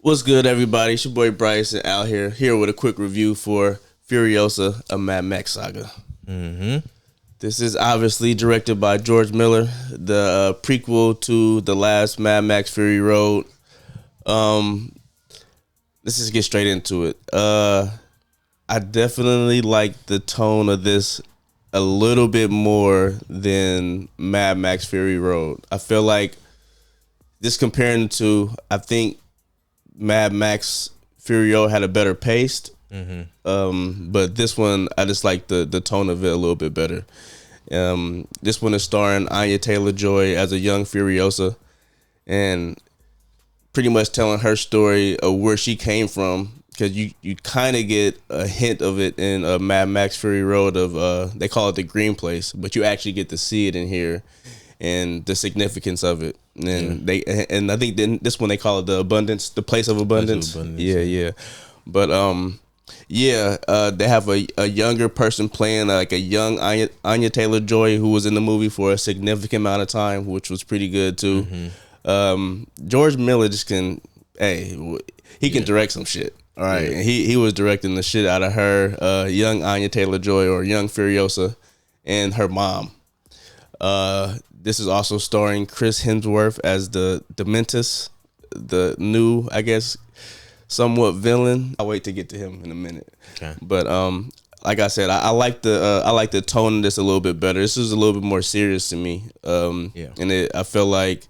What's good, everybody? It's your boy Bryce and Al here with a quick review for Furiosa, a Mad Max Saga. This is obviously directed by George Miller, the prequel to the last Mad Max Fury Road. Let's just get straight into it. I definitely like the tone of this a little bit more than Mad Max Fury Road. I feel like just comparing to, I think Mad Max Fury Road had a better pace. But this one, I just like the tone of it a little bit better. This one is starring Anya Taylor-Joy as a young Furiosa, and pretty much telling her story of where she came from. Because you kind of get a hint of it in Mad Max Fury Road of they call it the Green Place, but you actually get to see it in here and the significance of it. And I think then this one they call it the place of abundance. Yeah. But they have a younger person playing like a young Anya Taylor-Joy who was in the movie for a significant amount of time, which was pretty good too. George Miller just can direct some shit. All right, and he was directing the shit out of her, young Anya Taylor-Joy or young Furiosa, and her mom. This is also starring Chris Hemsworth as the Dementus, the new, I guess, somewhat villain. I'll wait to get to him in a minute. Okay. But like I said, I like the tone of this a little bit better. This is a little bit more serious to me. And I feel like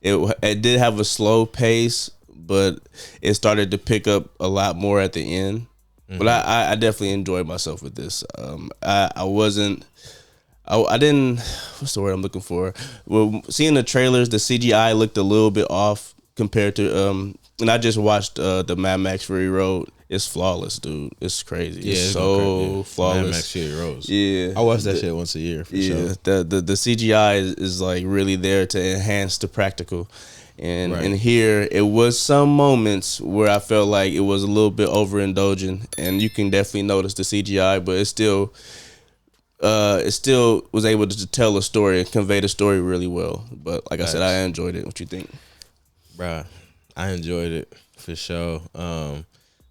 it did have a slow pace, but it started to pick up a lot more at the end. But I definitely enjoyed myself with this. I didn't. What's the word I'm looking for? Well, seeing the trailers, the CGI looked a little bit off compared to. And I just watched the Mad Max Fury Road. It's flawless, dude. It's crazy. Yeah, it's so flawless. Mad Max Fury Road. Yeah, I watch that shit once a year. For sure. The CGI is like really there to enhance the practical. And in here, it was some moments where I felt like it was a little bit overindulgent, and you can definitely notice the CGI, but it still was able to tell a story and convey the story really well. But like I said, I enjoyed it. What you think? Bruh, I enjoyed it for sure.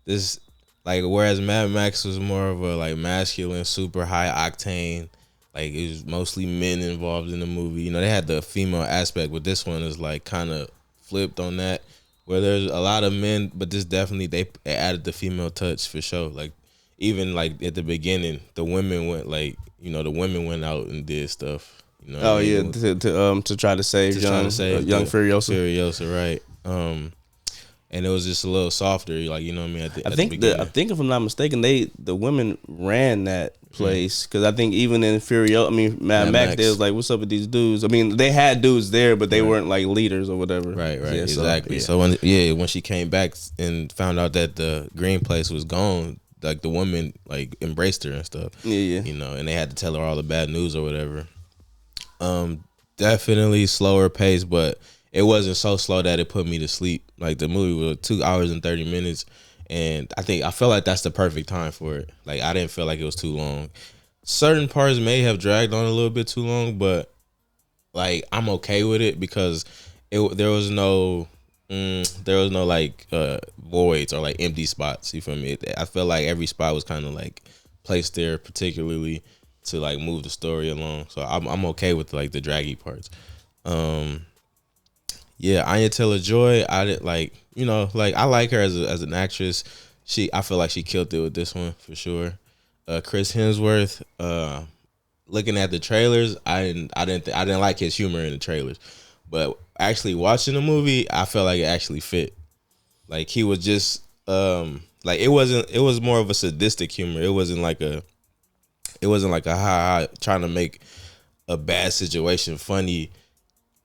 This, like, whereas Mad Max was more of a like masculine, super high octane, like it was mostly men involved in the movie. You know, they had the female aspect, but this one is like kind of flipped on that, where there's a lot of men, but this definitely they added the female touch for sure. Like even like at the beginning, the women went out and did stuff. You know to try to save young Furiosa. Furiosa, right? And it was just a little softer, like, you know what I mean. I think if I'm not mistaken, the women ran that place, because I think even in Mad Max, they was like, "What's up with these dudes?" I mean, they had dudes there, but they weren't like leaders or whatever. Right, yeah, exactly. So when she came back and found out that the Green Place was gone, like the women like embraced her and stuff. Yeah. You know, and they had to tell her all the bad news or whatever. Definitely slower pace, but it wasn't so slow that it put me to sleep. Like the movie was 2 hours and 30 minutes, and I felt like that's the perfect time for it. Like I didn't feel like it was too long. Certain parts may have dragged on a little bit too long, but like I'm okay with it because there was no like voids or like empty spots. You feel me? I felt like every spot was kind of like placed there particularly to like move the story along. So I'm okay with like the draggy parts. Anya Taylor-Joy, I did like, you know, like I like her as an actress. I feel like she killed it with this one for sure. Chris Hemsworth, looking at the trailers, I didn't like his humor in the trailers, but actually watching the movie, I felt like it actually fit. Like he was just like it was more of a sadistic humor. It wasn't like a ha trying to make a bad situation funny.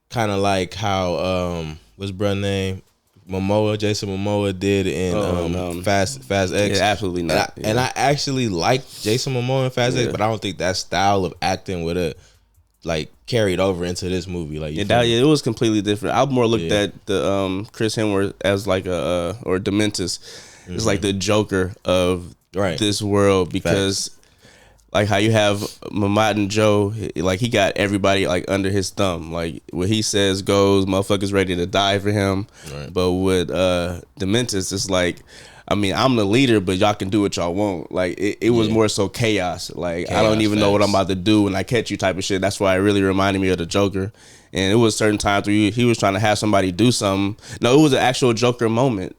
Kind of like how what's brother name Jason Momoa did in Fast X. Yeah, absolutely not. And I actually like Jason Momoa in Fast X, but I don't think that style of acting would have like carried over into this movie. Like it was completely different. I more looked at the Chris Hemsworth as like or Dementus. It's like the Joker of this world, because like how you have Mamad and Joe, like he got everybody like under his thumb. Like what he says goes, motherfuckers ready to die for him. Right. But with Dementis, it's like, I mean, I'm the leader, but y'all can do what y'all want. Like it was more so chaos. Like I don't even know what I'm about to do when I catch you type of shit. That's why it really reminded me of the Joker. And it was certain times where he was trying to have somebody do something. No, it was an actual Joker moment.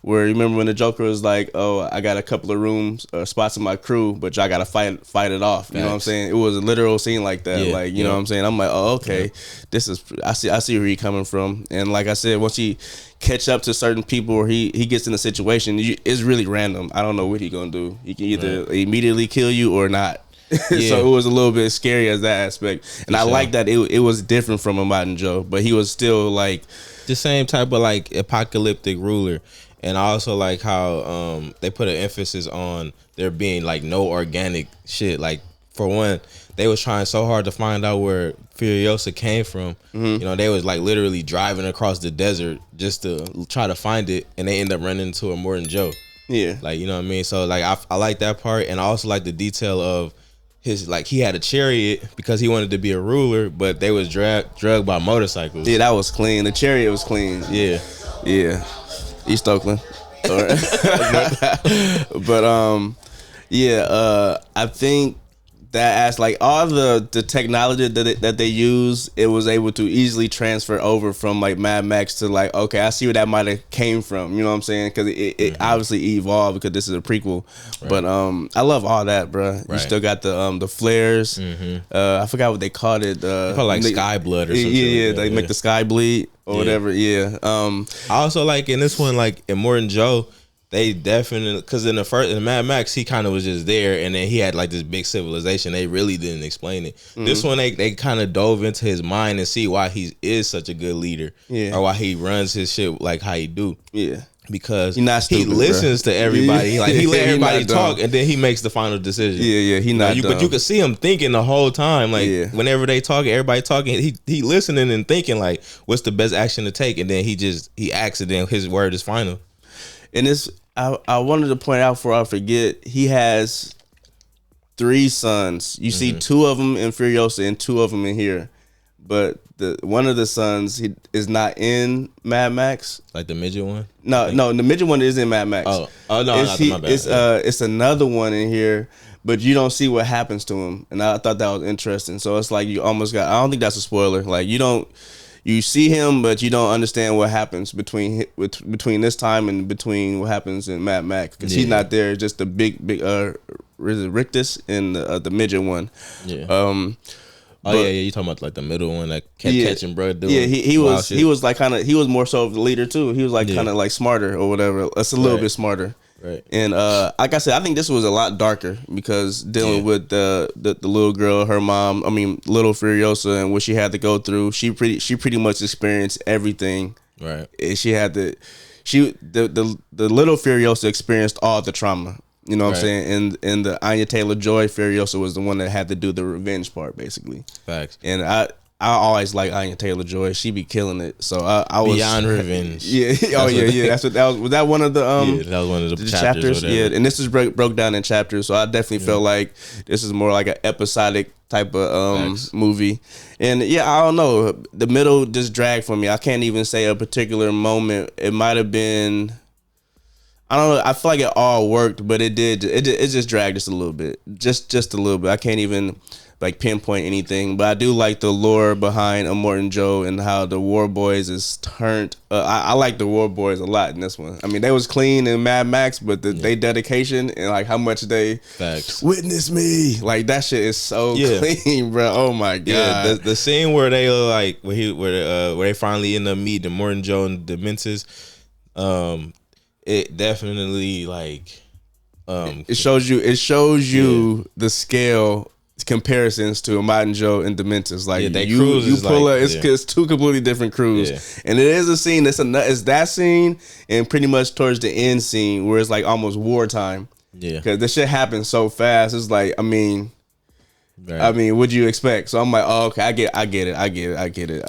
Where you remember when the Joker was like, "Oh, I got a couple of rooms, spots in my crew, but y'all gotta fight it off." You know what I'm saying? It was a literal scene like that. Like, you know what I'm saying? I'm like, "Oh, okay, this is I see where he coming from." And like I said, once he catch up to certain people or he gets in a situation, it's really random. I don't know what he gonna do. He can either immediately kill you or not. So it was a little bit scary as that aspect. And I like that it was different from Ahmad and Joe, but he was still like the same type of like apocalyptic ruler. And I also like how they put an emphasis on there being like no organic shit. Like for one, they was trying so hard to find out where Furiosa came from. You know, they was like literally driving across the desert just to try to find it, and they end up running into a Morton Joe. Yeah, like, you know what I mean. So like I like that part, and I also like the detail of his, like, he had a chariot because he wanted to be a ruler, but they was drugged by motorcycles. Yeah, that was clean. The chariot was clean. Yeah. East Oakland. But I think that as like all the technology that they use, it was able to easily transfer over from like Mad Max to like, okay, I see where that might have came from. You know what I'm saying? Because it obviously evolved because this is a prequel. Right. But I love all that, bro. Right. You still got the flares. I forgot what they called it. They call it like sky blood or something. Yeah, they make the sky bleed or whatever. Yeah. I also like in this one, like in Morton Joe, they definitely, because in the Mad Max, he kind of was just there, and then he had like this big civilization. They really didn't explain it. This one, they kind of dove into his mind and see why he is such a good leader, or why he runs his shit like how he do. Yeah, because he listens to everybody. Like he let everybody talk, and then he makes the final decision. Yeah, he not. But you could see him thinking the whole time. Like whenever they talking, everybody talking, he listening and thinking like, what's the best action to take, and then he acts, and then his word is final. And this, I wanted to point out before I forget, he has 3 sons. You see 2 of them in Furiosa and 2 of them in here, but one of the sons is not in Mad Max. Like the midget one? No, the midget one is in Mad Max. Oh no, my bad. It's another one in here, but you don't see what happens to him, and I thought that was interesting. So it's like you almost got. I don't think that's a spoiler. Like you see him, but you don't understand what happens between this time and between what happens in Mad Max, because he's not there. Just the big Rictus and the midget one. Yeah. You talking about like the middle one that kept catching bro doing. Yeah, he was like he was more so of the leader too. He was like kind of like smarter or whatever. It's a little bit smarter. Right. And like I said, I think this was a lot darker because dealing with the little girl, her mom, I mean little Furiosa, and what she had to go through. She pretty much experienced everything. Right. And she had the little Furiosa experienced all the trauma. You know what I'm saying? And the Anya Taylor-Joy Furiosa was the one that had to do the revenge part, basically. Facts. And I always like Anya Taylor-Joy. She be killing it. So I was beyond revenge. Yeah. That's what that was. Was that one of the that was one of the chapters. Yeah, and this is broke down in chapters. So I definitely felt like this is more like an episodic type of movie. And yeah, I don't know. The middle just dragged for me. I can't even say a particular moment. It might have been. I don't know. I feel like it all worked, but it did. It just dragged just a little bit, just a little bit. I can't even like pinpoint anything, but I do like the lore behind Immortan Joe and how the War Boys is turned. I like the War Boys a lot in this one. I mean, they was clean in Mad Max, but they dedication and like how much they witness me, like that shit is so clean, bro. Oh my god. Yeah, the scene where they like where they finally end up meeting Immortan Joe and the Menses, it definitely like it shows you the scale comparisons to Ahmad and Joe and Dementis. Like you pull up, it's 2 completely different crews, and it is a scene it's that scene and pretty much towards the end scene where it's like almost wartime. Yeah, because this shit happens so fast. It's like, I mean, Right. I mean, what'd you expect? So I'm like, oh, okay, I get it.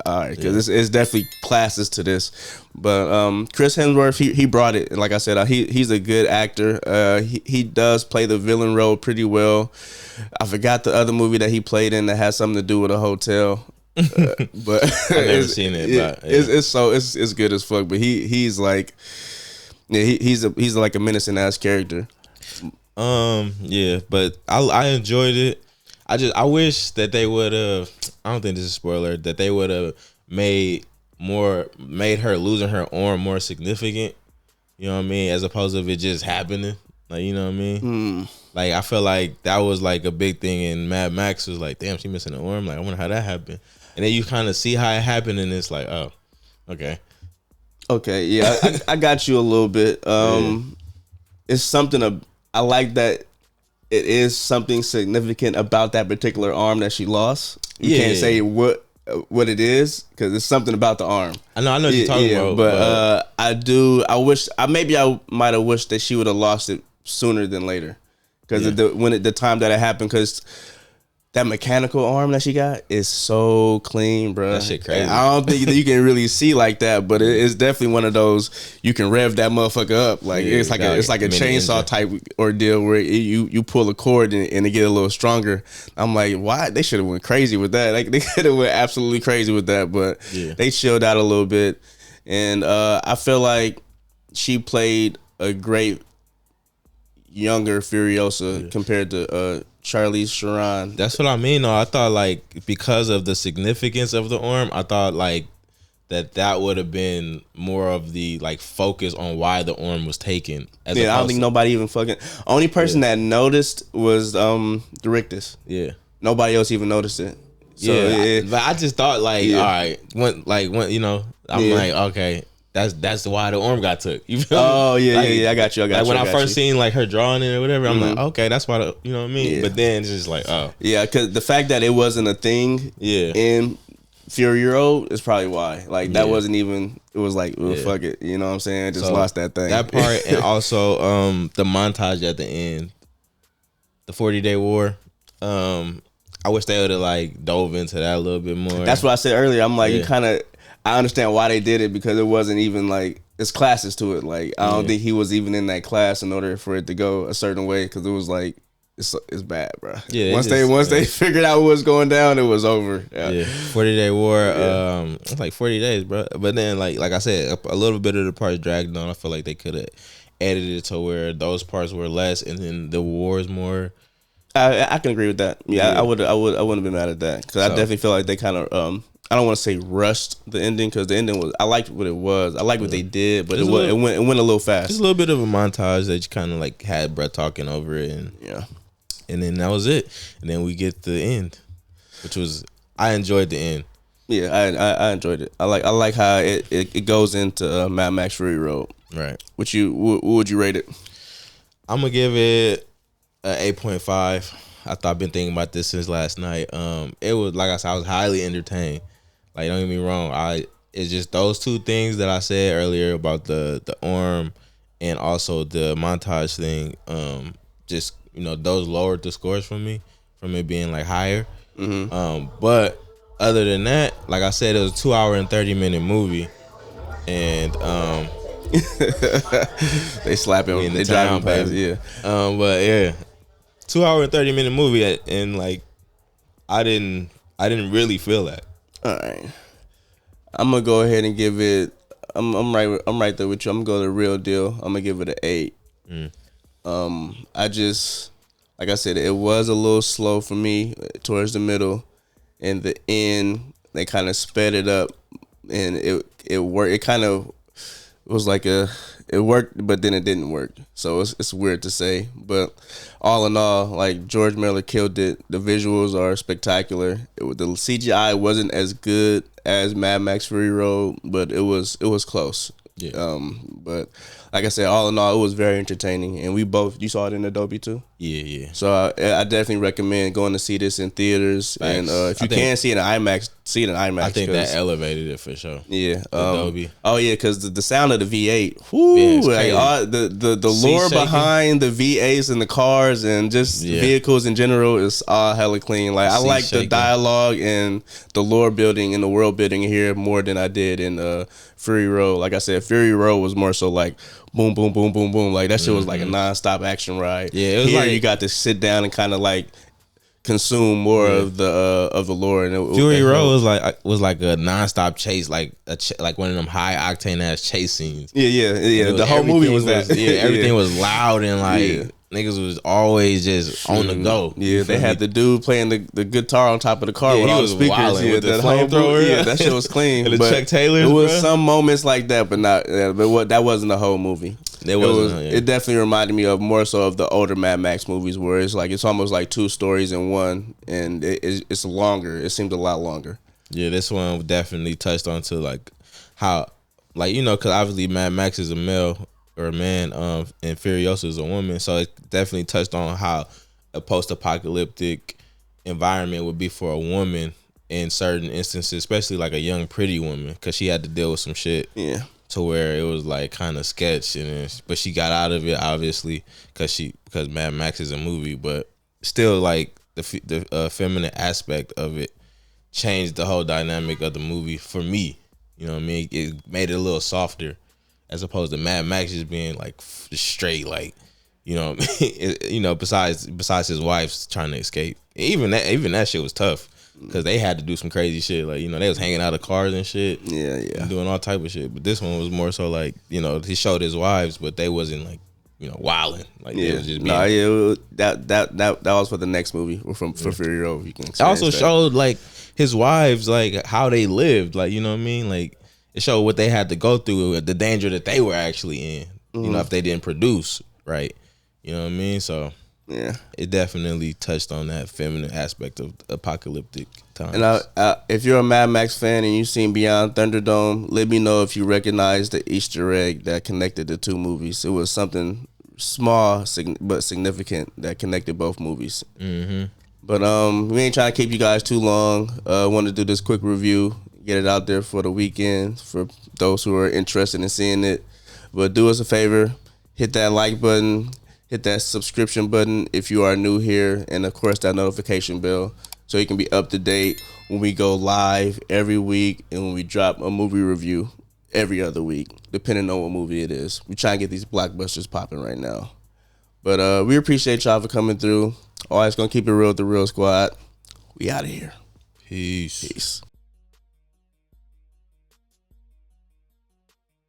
All right, because it's definitely classes to this. But Chris Hemsworth, he brought it. Like I said, he's a good actor. He does play the villain role pretty well. I forgot the other movie that he played in that has something to do with a hotel. But I've never seen it. But it's good as fuck. But he's like, yeah, he's like a menacing ass character. Yeah, but I enjoyed it. I wish that they would have. I don't think this is a spoiler. That they would have made her losing her arm more significant. You know what I mean? As opposed to it just happening. Like, you know what I mean? Like, I feel like that was like a big thing in Mad Max. Was like, damn, she missing an arm. Like, I wonder how that happened. And then you kind of see how it happened, and it's like, oh, okay. Okay, yeah, I got you a little bit. It's something I like that. It is something significant about that particular arm that she lost. You can't say what it is because it's something about the arm. I know what you're talking about. But I wish I might have wished that she would have lost it sooner than later because of the time that it happened. Because that mechanical arm that she got is so clean, bro. That shit crazy. I don't think that you can really see like that, but it's definitely one of those you can rev that motherfucker up. Like it's like a chainsaw type ordeal where you pull a cord and it get a little stronger. I'm like, why? They should have went crazy with that. Like they could have went absolutely crazy with that, but they chilled out a little bit. And I feel like she played a great younger Furiosa compared to Charlize Theron. That's what I mean. though. I thought like because of the significance of the arm, I thought like that would have been more of the like focus on why the arm was taken. I don't think nobody even fucking. Only person that noticed was the Rictus. Yeah. Nobody else even noticed it. So but I just thought like, all right, when you know, I'm like, okay. That's why the arm got took. You feel me? Oh yeah, I got you. When I first seen like her drawing it or whatever, I'm like, okay, that's why you know what I mean. Yeah. But then it's just like, oh yeah, because the fact that it wasn't a thing, in Fury Road is probably why. Like that wasn't even. It was like, fuck it, you know what I'm saying? Just lost that thing. That part, and also the montage at the end, the 40-day war. I wish they would have like dove into that a little bit more. That's what I said earlier. I'm like, you kind of. I understand why they did it because it wasn't even like there's classes to it. Like I don't think he was even in that class in order for it to go a certain way because it was like it's bad, bro. Yeah. Once they figured out what was going down, it was over. Yeah. 40-day war. It's like 40 days, bro. But then like I said, a little bit of the parts dragged on. I feel like they could have edited it to where those parts were less and then the wars more. I can agree with that. Yeah. I wouldn't have been mad at that because I definitely feel like they kind of I don't want to say rushed the ending because the ending was. I liked what it was. I liked what they did, but it went a little fast. Just a little bit of a montage that you kind of like had Brett talking over it, and then that was it. And then we get the end, which was I enjoyed the end. Yeah, I enjoyed it. I like how it goes into Mad Max Fury Road. Right. What would you rate it? I'm gonna give it an 8.5. I've been thinking about this since last night. It was like I said, I was highly entertained. Like, don't get me wrong. It's just those two things that I said earlier about the arm and also the montage thing. Just those lowered the scores for me from it being like higher. Mm-hmm. But other than that, like I said, it was a 2 hour and 30-minute movie, and they slapping, they driving past, but yeah, 2 hour and 30-minute movie, and like I didn't really feel that. All right, I'm gonna go ahead and give it. I'm right there with you. I'm gonna go to the real deal. I'm gonna give it an 8. I just like I said, it was a little slow for me towards the middle, and the end they kind of sped it up, and it worked. It kind of was like it worked, but then it didn't work. So it's weird to say, but all in all, like George Miller killed it. The visuals are spectacular. The CGI wasn't as good as Mad Max Fury Road, but it was close. Yeah. But like I said, all in all, it was very entertaining, and you saw it in Adobe too. Yeah. So I definitely recommend going to see this in theaters. Facts. And if you can see it in IMAX, see it in IMAX. I think that elevated it for sure. Yeah. Dolby. Oh yeah, because the sound of the V8, whoo, like the lore behind the V8s and the cars and just vehicles in general is all hella clean. Like I like the dialogue and the lore building and the world building here more than I did in Fury Road. Like I said, Fury Road was more so like boom, boom, boom, boom, boom. Like that shit was like a nonstop action ride. Yeah, it was here like you got to sit down and kind of like consume more of the lore. And Fury Road was like a nonstop chase, like one of them high octane ass chase scenes. Yeah. The whole movie was that. Everything was loud and like niggas was always just on the go. Yeah, they had the dude playing the guitar on top of the car with all the speakers. With the flamethrower. Yeah, that shit was clean. And the Chuck Taylors. It was some moments like that, but not. But that wasn't the whole movie. It definitely reminded me of more so of the older Mad Max movies, where it's almost like two stories in one, and it's longer. It seemed a lot longer. Yeah, this one definitely touched on to like how, like, you know, because obviously Mad Max is a male or a man, and Furiosa is a woman, so it definitely touched on how a post-apocalyptic environment would be for a woman in certain instances, especially like a young pretty woman, because she had to deal with some shit. Yeah. To where it was like kind of sketch, but she got out of it obviously because Mad Max is a movie, but still like the feminine aspect of it changed the whole dynamic of the movie for me. You know what I mean? It made it a little softer as opposed to Mad Max just being like straight, like, you know, besides his wife's trying to escape. Even that shit was tough. Cause they had to do some crazy shit, like, you know, they was hanging out of cars and shit, and doing all type of shit. But this one was more so like, you know, he showed his wives, but they wasn't like, you know, wilding. Like, they was just being. That was for the next movie for Fury Road. You can it also showed like his wives, like how they lived, like, you know what I mean, like it showed what they had to go through, the danger that they were actually in. You know, if they didn't produce right, you know what I mean. So. Yeah, it definitely touched on that feminine aspect of apocalyptic times. And if you're a Mad Max fan and you've seen Beyond Thunderdome, let me know if you recognize the Easter egg that connected the two movies. It was something small but significant that connected both movies. Mm-hmm. But we ain't trying to keep you guys too long. Want to do this quick review, get it out there for the weekend for those who are interested in seeing it. But do us a favor, hit that like button. Hit that subscription button if you are new here, and of course that notification bell so you can be up to date when we go live every week and when we drop a movie review every other week, depending on what movie it is. We try and get these blockbusters popping right now. But we appreciate y'all for coming through. Always gonna keep it real with the Real Squad. We out of here. Peace. Peace.